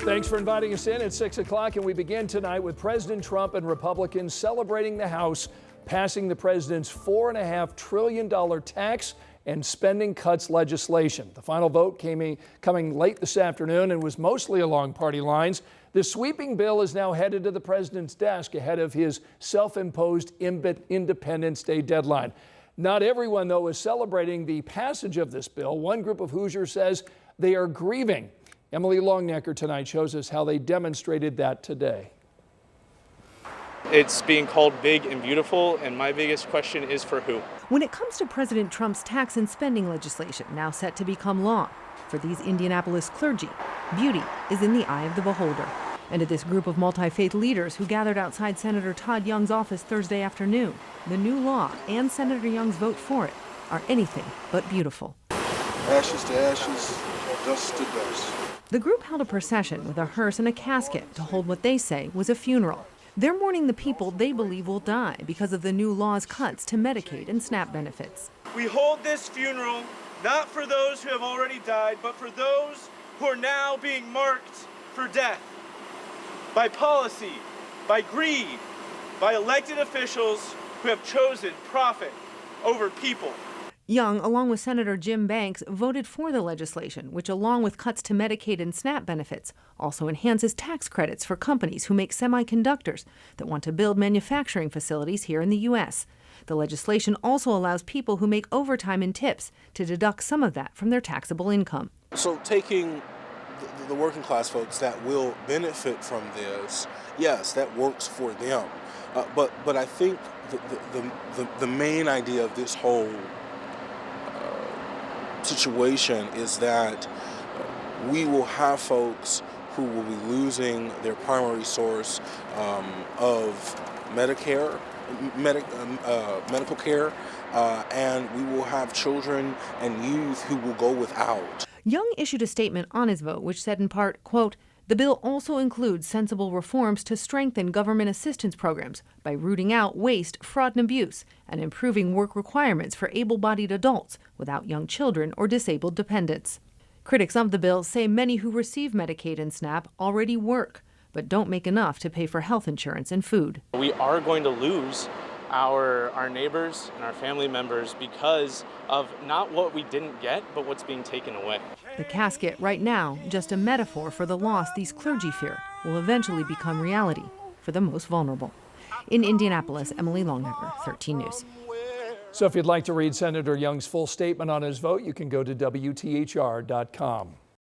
Thanks for inviting us in at 6 o'clock, and we begin tonight with President Trump and Republicans celebrating the House passing the president's $4.5 trillion tax and spending cuts legislation. The final vote coming late this afternoon and was mostly along party lines. The sweeping bill is now headed to the president's desk ahead of his self-imposed Independence Day deadline. Not everyone, though, is celebrating the passage of this bill. One group of Hoosiers says they are grieving. Emily Longnecker tonight shows us how they demonstrated that today. It's being called big and beautiful, and my biggest question is for who? When it comes to President Trump's tax and spending legislation, now set to become law, for these Indianapolis clergy, beauty is in the eye of the beholder. And to this group of multi-faith leaders who gathered outside Senator Todd Young's office Thursday afternoon, the new law and Senator Young's vote for it are anything but beautiful. Ashes to ashes, dust to dust. The group held a procession with a hearse and a casket to hold what they say was a funeral. They're mourning the people they believe will die because of the new law's cuts to Medicaid and SNAP benefits. We hold this funeral not for those who have already died, but for those who are now being marked for death by policy, by greed, by elected officials who have chosen profit over people. Young, along with Senator Jim Banks, voted for the legislation, which, along with cuts to Medicaid and SNAP benefits, also enhances tax credits for companies who make semiconductors that want to build manufacturing facilities here in the U.S. The legislation also allows people who make overtime and tips to deduct some of that from their taxable income. So taking the working class folks that will benefit from this, yes, that works for them. But I think the main idea of this whole situation is that we will have folks who will be losing their primary source of medical care, and we will have children and youth who will go without. Young issued a statement on his vote which said in part, quote, "The bill also includes sensible reforms to strengthen government assistance programs by rooting out waste, fraud, and abuse, and improving work requirements for able-bodied adults without young children or disabled dependents." Critics of the bill say many who receive Medicaid and SNAP already work, but don't make enough to pay for health insurance and food. We are going to lose our neighbors and our family members because of not what we didn't get, but what's being taken away. The casket, right now, just a metaphor for the loss these clergy fear will eventually become reality for the most vulnerable. In Indianapolis, Emily Longnecker, 13 News. So if you'd like to read Senator Young's full statement on his vote, you can go to WTHR.com.